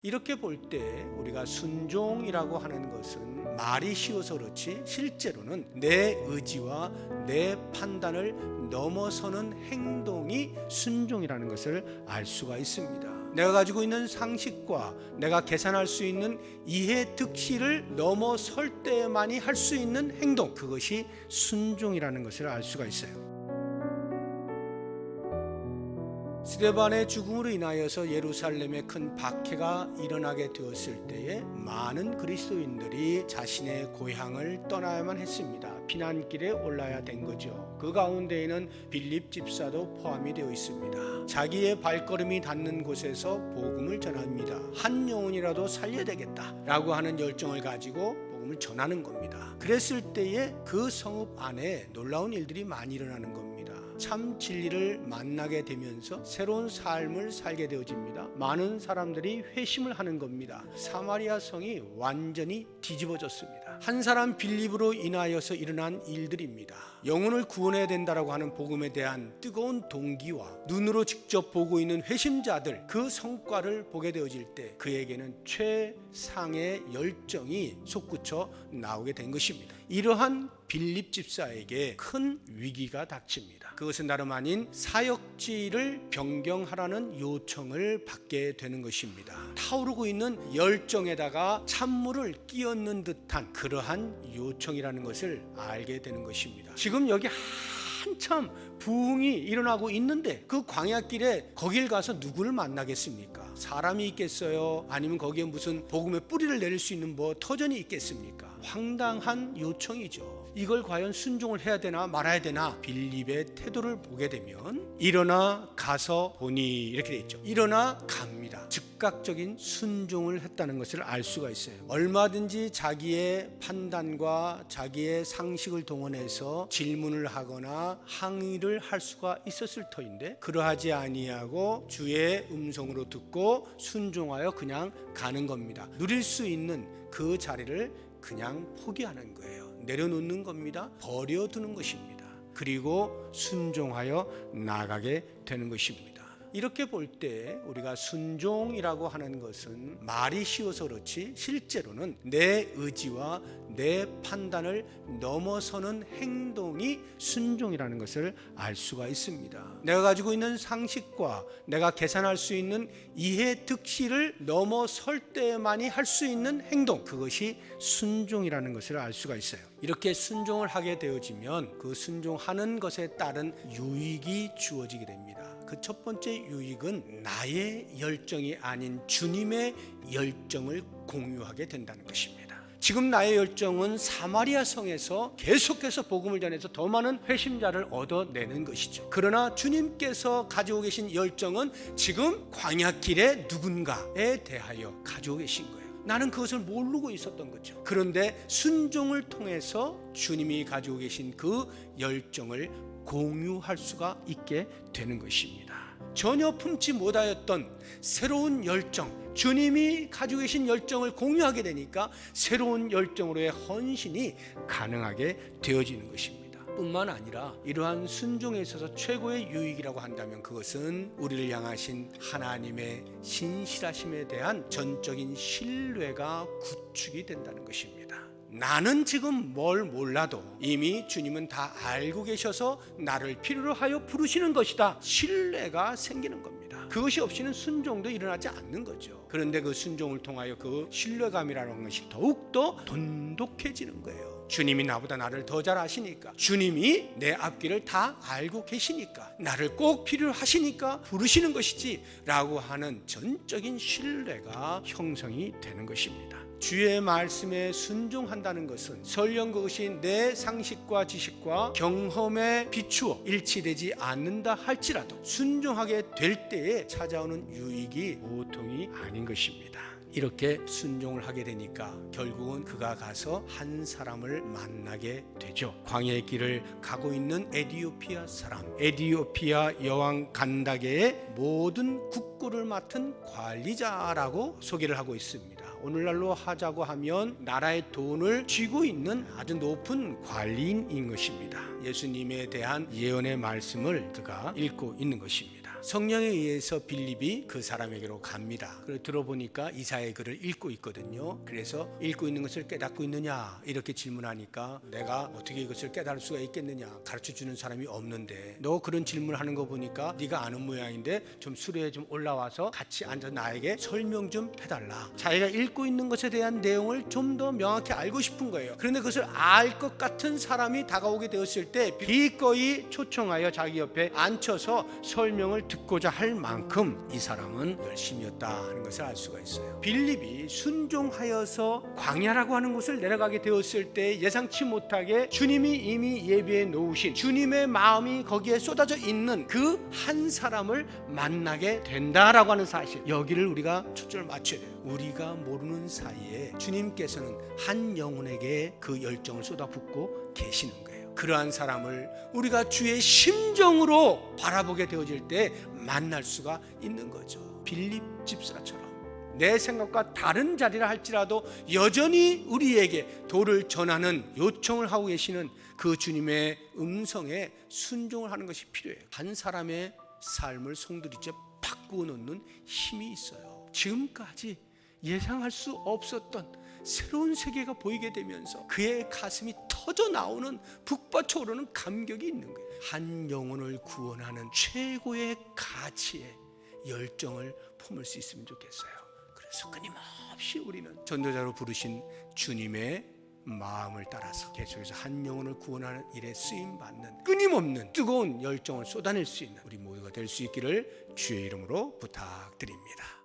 이렇게 볼 때 우리가 순종이라고 하는 것은 말이 쉬워서 그렇지 실제로는 내 의지와 내 판단을 넘어서는 행동이 순종이라는 것을 알 수가 있습니다. 내가 가지고 있는 상식과 내가 계산할 수 있는 이해 득실을 넘어설 때만이 할 수 있는 행동, 그것이 순종이라는 것을 알 수가 있어요. 스데반의 죽음으로 인하여서 예루살렘에 큰 박해가 일어나게 되었을 때에 많은 그리스도인들이 자신의 고향을 떠나야만 했습니다. 피난길에 올라야 된 거죠. 그 가운데에는 빌립 집사도 포함이 되어 있습니다. 자기의 발걸음이 닿는 곳에서 복음을 전합니다. 한 영혼이라도 살려야 되겠다라고 하는 열정을 가지고 복음을 전하는 겁니다. 그랬을 때에 그 성읍 안에 놀라운 일들이 많이 일어나는 겁니다. 참 진리를 만나게 되면서 새로운 삶을 살게 되어집니다. 많은 사람들이 회심을 하는 겁니다. 사마리아 성이 완전히 뒤집어졌습니다. 한 사람 빌립으로 인하여서 일어난 일들입니다. 영혼을 구원해야 된다라고 하는 복음에 대한 뜨거운 동기와 눈으로 직접 보고 있는 회심자들, 그 성과를 보게 되어질 때 그에게는 최상의 열정이 솟구쳐 나오게 된 것입니다. 이러한 빌립 집사에게 큰 위기가 닥칩니다. 그것은 다름 아닌 사역지를 변경하라는 요청을 받게 되는 것입니다. 타오르고 있는 열정에다가 찬물을 끼얹는 듯한 그러한 요청이라는 것을 알게 되는 것입니다. 지금 여기 한참 부흥이 일어나고 있는데 그 광야길에 거길 가서 누구를 만나겠습니까? 사람이 있겠어요? 아니면 거기에 무슨 복음의 뿌리를 내릴 수 있는 터전이 있겠습니까? 황당한 요청이죠. 이걸 과연 순종을 해야 되나 말아야 되나? 빌립의 태도를 보게 되면 일어나 가서 보니 이렇게 돼 있죠. 일어나 갑니다. 즉각적인 순종을 했다는 것을 알 수가 있어요. 얼마든지 자기의 판단과 자기의 상식을 동원해서 질문을 하거나 항의를 할 수가 있었을 터인데 그러하지 아니하고 주의 음성으로 듣고 순종하여 그냥 가는 겁니다. 누릴 수 있는 그 자리를 그냥 포기하는 거예요. 내려놓는 겁니다. 버려두는 것입니다. 그리고 순종하여 나가게 되는 것입니다. 이렇게 볼 때 우리가 순종이라고 하는 것은 말이 쉬워서 그렇지 실제로는 내 의지와 내 판단을 넘어서는 행동이 순종이라는 것을 알 수가 있습니다. 내가 가지고 있는 상식과 내가 계산할 수 있는 이해 득실을 넘어설 때만이 할 수 있는 행동, 그것이 순종이라는 것을 알 수가 있어요. 이렇게 순종을 하게 되어지면 그 순종하는 것에 따른 유익이 주어지게 됩니다. 그 첫 번째 유익은 나의 열정이 아닌 주님의 열정을 공유하게 된다는 것입니다. 지금 나의 열정은 사마리아 성에서 계속해서 복음을 전해서 더 많은 회심자를 얻어내는 것이죠. 그러나 주님께서 가지고 계신 열정은 지금 광야길에 누군가에 대하여 가지고 계신 거예요. 나는 그것을 모르고 있었던 거죠. 그런데 순종을 통해서 주님이 가지고 계신 그 열정을 공유할 수가 있게 되는 것입니다. 전혀 품지 못하였던 새로운 열정, 주님이 가지고 계신 열정을 공유하게 되니까 새로운 열정으로의 헌신이 가능하게 되어지는 것입니다. 뿐만 아니라 이러한 순종에 있어서 최고의 유익이라고 한다면 그것은 우리를 향하신 하나님의 신실하심에 대한 전적인 신뢰가 구축이 된다는 것입니다. 나는 지금 뭘 몰라도 이미 주님은 다 알고 계셔서 나를 필요로 하여 부르시는 것이다. 신뢰가 생기는 겁니다. 그것이 없이는 순종도 일어나지 않는 거죠. 그런데 그 순종을 통하여 그 신뢰감이라는 것이 더욱더 돈독해지는 거예요. 주님이 나보다 나를 더 잘 아시니까, 주님이 내 앞길을 다 알고 계시니까, 나를 꼭 필요로 하시니까 부르시는 것이지 라고 하는 전적인 신뢰가 형성이 되는 것입니다. 주의 말씀에 순종한다는 것은 설령 그것이 내 상식과 지식과 경험에 비추어 일치되지 않는다 할지라도 순종하게 될 때에 찾아오는 유익이 보통이 아닌 것입니다. 이렇게 순종을 하게 되니까 결국은 그가 가서 한 사람을 만나게 되죠. 광야의 길을 가고 있는 에디오피아 사람, 에디오피아 여왕 간다게의 모든 국고를 맡은 관리자라고 소개를 하고 있습니다. 오늘날로 하자고 하면 나라의 돈을 쥐고 있는 아주 높은 관리인인 것입니다. 예수님에 대한 예언의 말씀을 그가 읽고 있는 것입니다. 성령에 의해서 빌립이 그 사람에게로 갑니다. 그리고 들어보니까 이사야의 글을 읽고 있거든요. 그래서 읽고 있는 것을 깨닫고 있느냐 이렇게 질문하니까 내가 어떻게 이것을 깨달을 수가 있겠느냐, 가르쳐주는 사람이 없는데 너 그런 질문하는 거 보니까 네가 아는 모양인데 좀 수레에 좀 올라와서 같이 앉아 나에게 설명 좀 해달라. 자기가 읽고 있는 것에 대한 내용을 좀 더 명확히 알고 싶은 거예요. 그런데 그것을 알 것 같은 사람이 다가오게 되었을 때 기꺼이 초청하여 자기 옆에 앉혀서 설명을 듣고자 할 만큼 이 사람은 열심이었다 하는 것을 알 수가 있어요. 빌립이 순종하여서 광야라고 하는 곳을 내려가게 되었을 때 예상치 못하게 주님이 이미 예비해 놓으신 주님의 마음이 거기에 쏟아져 있는 그 한 사람을 만나게 된다라고 하는 사실, 여기를 우리가 초점을 맞춰야 돼요. 우리가 모르는 사이에 주님께서는 한 영혼에게 그 열정을 쏟아붓고 계시는 거예요. 그러한 사람을 우리가 주의 심정으로 바라보게 되어질 때 만날 수가 있는 거죠. 빌립 집사처럼 내 생각과 다른 자리라 할지라도 여전히 우리에게 도를 전하는 요청을 하고 계시는 그 주님의 음성에 순종을 하는 것이 필요해요. 한 사람의 삶을 송두리째 바꾸어 놓는 힘이 있어요. 지금까지 예상할 수 없었던 새로운 세계가 보이게 되면서 그의 가슴이 터져 나오는 북받쳐오르는 감격이 있는 거예요. 한 영혼을 구원하는 최고의 가치의 열정을 품을 수 있으면 좋겠어요. 그래서 끊임없이 우리는 전도자로 부르신 주님의 마음을 따라서 계속해서 한 영혼을 구원하는 일에 쓰임받는 끊임없는 뜨거운 열정을 쏟아낼 수 있는 우리 모두가 될 수 있기를 주의 이름으로 부탁드립니다.